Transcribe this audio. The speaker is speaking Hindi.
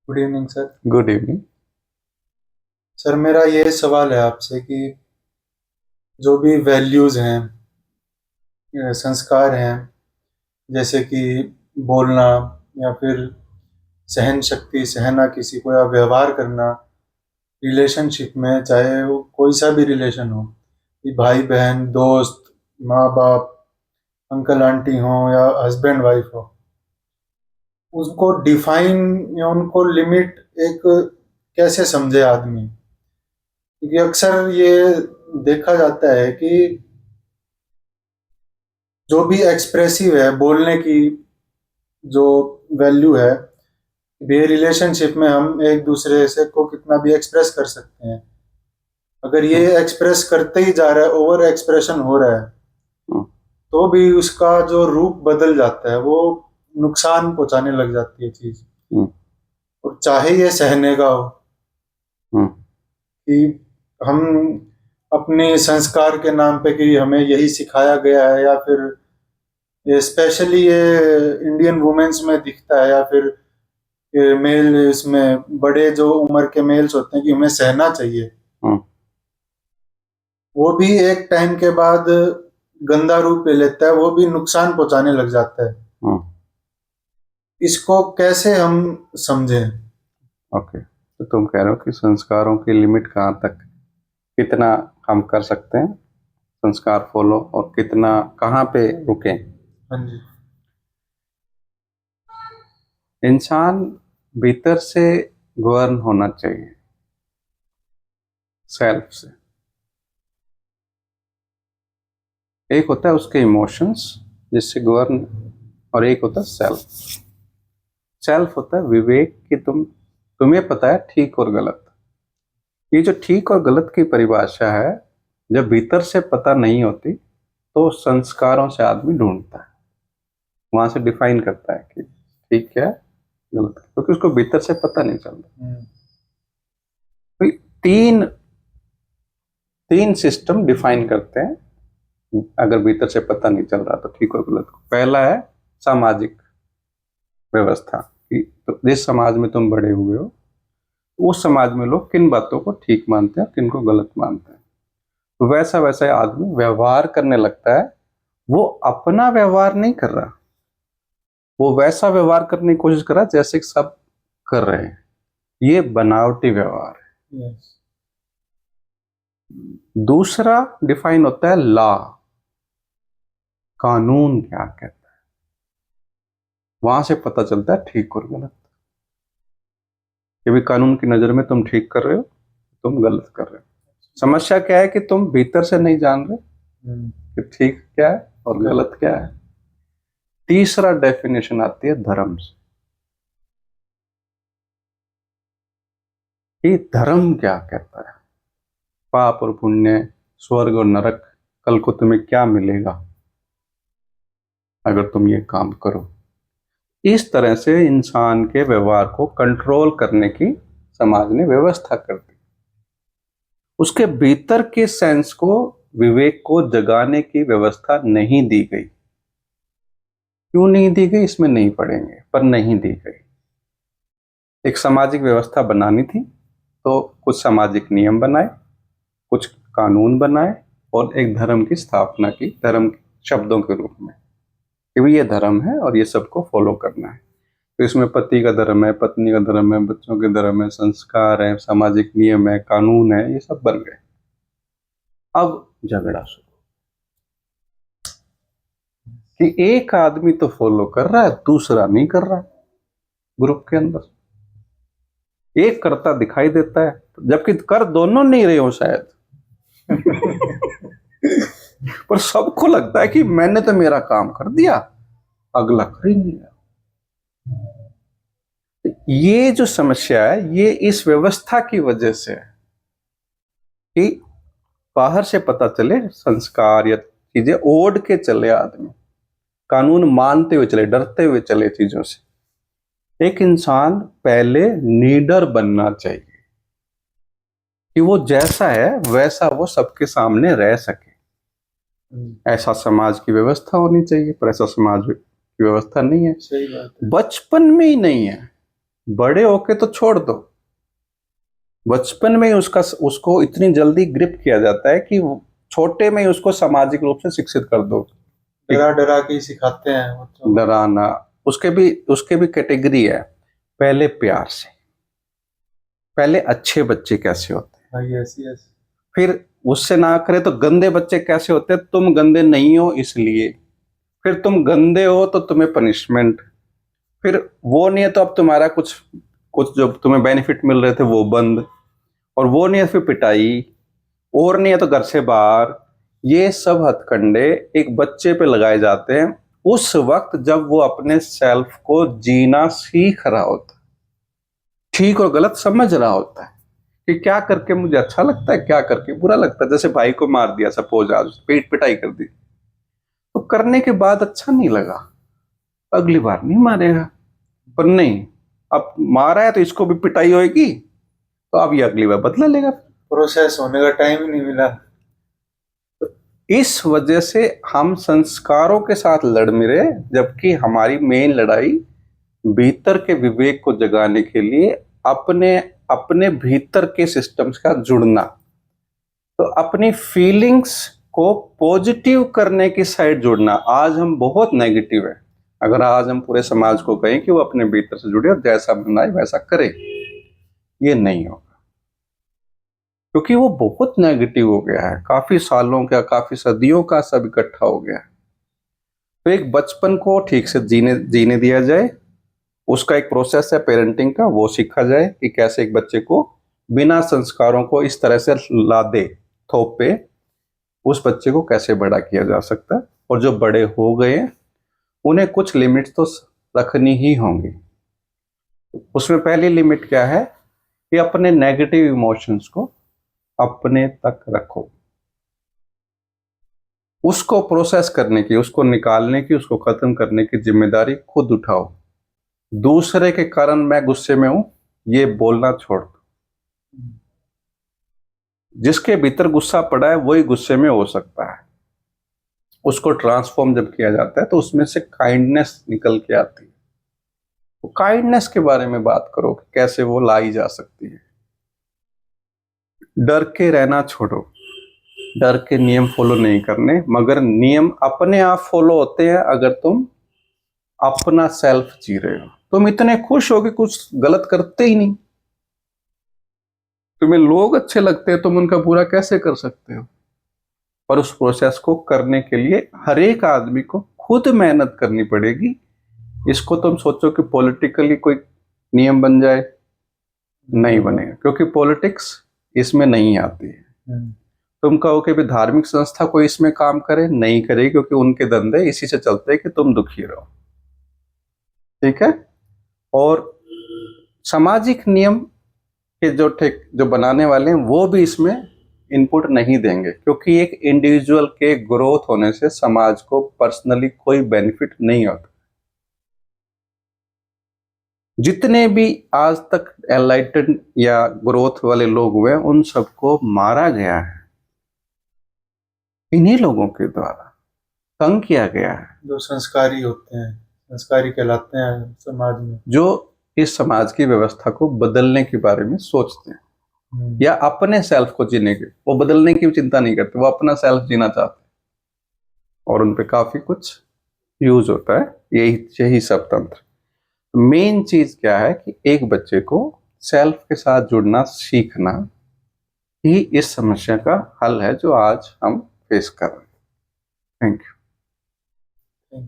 Good evening sir. Good evening. Sir मेरा ये सवाल है आपसे कि जो भी वैल्यूज़ हैं, संस्कार हैं, जैसे कि बोलना या फिर सहन शक्ति, सहना किसी को या व्यवहार करना रिलेशनशिप में, चाहे वो कोई सा भी रिलेशन हो, कि भाई बहन, दोस्त, माँ बाप, अंकल आंटी हो या हस्बैंड वाइफ हो, उसको डिफाइन या उनको लिमिट एक कैसे समझे आदमी। क्योंकि अक्सर ये देखा जाता है कि जो भी एक्सप्रेसिव है, बोलने की जो वैल्यू है, ये रिलेशनशिप में हम एक दूसरे से को कितना भी एक्सप्रेस कर सकते हैं। अगर ये हम्म, एक्सप्रेस करते ही जा रहा है, ओवर एक्सप्रेशन हो रहा है, हम्म, तो भी उसका जो रूप बदल जाता है, वो नुकसान पहुंचाने लग जाती है चीज। हम्म, और चाहे ये सहने का हो, हम्म, कि हम अपने संस्कार के नाम पे कि हमें यही सिखाया गया है, या फिर ये स्पेशली ये इंडियन वुमेन्स में दिखता है, या फिर ये मेल इसमें बड़े जो उम्र के मेल्स होते हैं कि हमें सहना चाहिए, हम्म, वो भी एक टाइम के बाद गंदा रूप ले लेता है, वो भी नुकसान पहुंचाने लग जाता है। हम्म। इसको कैसे हम समझें? ओके, तो तुम कह रहे हो कि संस्कारों की लिमिट कहाँ तक, कितना हम कर सकते हैं संस्कार फॉलो, और कितना कहाँ पे रुकें। हाँ जी। इंसान भीतर से गवर्न होना चाहिए, सेल्फ से। एक होता है उसके इमोशंस जिससे गवर्न, और एक होता है सेल्फ। सेल्फ होता है विवेक, कि तुम्हें पता है ठीक और गलत। ये जो ठीक और गलत की परिभाषा है, जब भीतर से पता नहीं होती तो संस्कारों से आदमी ढूंढता है, वहां से डिफाइन करता है कि ठीक क्या है, गलत क्या है, क्योंकि उसको भीतर से पता नहीं चलता। हम्म। तो तीन तीन सिस्टम डिफाइन करते हैं, अगर भीतर से पता नहीं चल रहा तो ठीक और गलत को। पहला है सामाजिक व्यवस्था, कि तो जिस समाज में तुम बड़े हुए हो, उस समाज में लोग किन बातों को ठीक मानते हैं, किन को गलत मानते हैं। तो वैसा वैसा आदमी व्यवहार करने लगता है। वो अपना व्यवहार नहीं कर रहा, वो वैसा व्यवहार करने की कोशिश कर रहा है जैसे कि सब कर रहे हैं। ये बनावटी व्यवहार यस। है। दूसरा डिफाइन होता है लॉ, कानून क्या कहता है। वहां से पता चलता है ठीक और गलत। ये भी कानून की नजर में तुम ठीक कर रहे हो, तुम गलत कर रहे हो। समस्या क्या है कि तुम भीतर से नहीं जान रहे हम्म। कि ठीक क्या है और गलत क्या है। तीसरा डेफिनेशन आती है धर्म से, कि धर्म क्या कहता है, पाप और पुण्य, स्वर्ग और नरक, कल को तुम्हें क्या मिलेगा अगर तुम ये काम करो। इस तरह से इंसान के व्यवहार को कंट्रोल करने की समाज ने व्यवस्था कर दी। उसके भीतर के सेंस को, विवेक को जगाने की व्यवस्था नहीं दी गई। क्यों नहीं दी गई इसमें नहीं पढ़ेंगे, पर नहीं दी गई। एक सामाजिक व्यवस्था बनानी थी तो कुछ सामाजिक नियम बनाए, कुछ कानून बनाए, और एक धर्म की स्थापना की, धर्म शब्दों के रूप में, कि भाई ये धर्म है और ये सबको फॉलो करना है। तो इसमें पति का धर्म है, पत्नी का धर्म है, बच्चों के धर्म है, संस्कार है, सामाजिक नियम है, कानून है, ये सब बन गए। अब झगड़ा शुरू, कि एक आदमी तो फॉलो कर रहा है, दूसरा नहीं कर रहा। ग्रुप के अंदर एक करता दिखाई देता है, जबकि कर दोनों नहीं रहे हो शायद। पर सबको लगता है कि मैंने तो मेरा काम कर दिया, अगला कर ही नहीं रहा। ये जो समस्या है, ये इस व्यवस्था की वजह से है, कि बाहर से पता चले संस्कार या चीजें ओढ़ के चले आदमी, कानून मानते हुए चले, डरते हुए चले चीजों से। एक इंसान पहले लीडर बनना चाहिए, कि वो जैसा है वैसा वो सबके सामने रह सके। ऐसा समाज की व्यवस्था होनी चाहिए, पर ऐसा समाज की व्यवस्था नहीं है। सही बात है। बचपन में ही नहीं है। बड़े होके तो छोड़ दो, बचपन में ही उसको इतनी जल्दी ग्रिप किया जाता है कि छोटे में ही उसको सामाजिक रूप से शिक्षित कर दो। डरा डरा के ही सिखाते हैं बच्चों को। डराना, उसके भी कैटेगरी है। पहले प्यार से, पहले अच्छे बच्चे कैसे होते हैं, हाँ, यस यस। फिर उससे ना करे तो गंदे बच्चे कैसे होते हैं, तुम गंदे नहीं हो इसलिए, फिर तुम गंदे हो तो तुम्हें पनिशमेंट, फिर वो नहीं है तो अब तुम्हारा कुछ कुछ जो तुम्हें बेनिफिट मिल रहे थे वो बंद, और वो नहीं है फिर पिटाई, और नहीं है तो घर से बाहर। ये सब हथकंडे एक बच्चे पे लगाए जाते हैं उस वक्त जब वो अपने सेल्फ को जीना सीख रहा होता है, ठीक और गलत समझ रहा होता है कि क्या करके मुझे अच्छा लगता है, क्या करके बुरा लगता है। जैसे भाई को मार दिया सपोज, आज पेट पिटाई कर दी, तो करने के बाद अच्छा नहीं लगा, अगली बार नहीं मारेगा। पर नहीं, अब मारा है तो इसको भी पिटाई होगी, तो अब ये अगली बार बदला लेगा। प्रोसेस होने का टाइम ही नहीं मिला। इस वजह से हम संस्कारों के साथ लड़ मिले, जबकि हमारी मेन लड़ाई भीतर के विवेक को जगाने के लिए अपने अपने भीतर के सिस्टम्स का जुड़ना, तो अपनी फीलिंग्स को पॉजिटिव करने की साइड जुड़ना। आज हम बहुत नेगेटिव है, अगर आज हम पूरे समाज को कहें कि वो अपने भीतर से जुड़े और जैसा बनना है वैसा करे, ये नहीं होगा, क्योंकि वो बहुत नेगेटिव हो गया है, काफी सालों का, काफी सदियों का सब इकट्ठा हो गया है। तो एक बचपन को ठीक से जीने दिया जाए, उसका एक प्रोसेस है पेरेंटिंग का, वो सीखा जाए कि कैसे एक बच्चे को बिना संस्कारों को इस तरह से लादे थोप पे उस बच्चे को कैसे बड़ा किया जा सकता है। और जो बड़े हो गए उन्हें कुछ लिमिट्स तो रखनी ही होंगी। उसमें पहली लिमिट क्या है कि अपने नेगेटिव इमोशंस को अपने तक रखो, उसको प्रोसेस करने की, उसको निकालने की, उसको खत्म करने की जिम्मेदारी खुद उठाओ। दूसरे के कारण मैं गुस्से में हूं ये बोलना छोड़ दो। जिसके भीतर गुस्सा पड़ा है वही गुस्से में हो सकता है। उसको ट्रांसफॉर्म जब किया जाता है तो उसमें से काइंडनेस निकल के आती है। तो काइंडनेस के बारे में बात करो कि कैसे वो लाई जा सकती है। डर के रहना छोड़ो, डर के नियम फॉलो नहीं करने, मगर नियम अपने आप फॉलो होते हैं अगर तुम अपना सेल्फ जी रहे हो। तुम इतने खुश हो कि कुछ गलत करते ही नहीं, तुम्हें लोग अच्छे लगते हैं, तुम उनका बुरा कैसे कर सकते हो। और उस प्रोसेस को करने के लिए हर एक आदमी को खुद मेहनत करनी पड़ेगी। इसको तुम सोचो कि पॉलिटिकली कोई नियम बन जाए, नहीं बनेगा, क्योंकि पॉलिटिक्स इसमें नहीं आती है। तुम कहो कि भी धार्मिक संस्था कोई इसमें काम करे, नहीं करेगी, क्योंकि उनके धंधे इसी से चलते हैं कि तुम दुखी रहो, ठीक है। और सामाजिक नियम के जो बनाने वाले हैं वो भी इसमें इनपुट नहीं देंगे, क्योंकि एक इंडिविजुअल के ग्रोथ होने से समाज को पर्सनली कोई बेनिफिट नहीं होता। जितने भी आज तक एनलाइटेड या ग्रोथ वाले लोग हुए उन सबको मारा गया है, इन्हीं लोगों के द्वारा तंग किया गया है। जो संस्कारी होते हैं, संस्कारी कहलाते हैं समाज में, जो इस समाज की व्यवस्था को बदलने के बारे में सोचते हैं या अपने सेल्फ को जीने के, वो बदलने की चिंता नहीं करते, वो अपना सेल्फ जीना चाहते हैं और उन पे काफी कुछ यूज होता है। यही सब तंत्र। मेन चीज क्या है कि एक बच्चे को सेल्फ के साथ जुड़ना सीखना ही इस समस्या का हल है जो आज हम फेस कर रहे हैं। Thank you.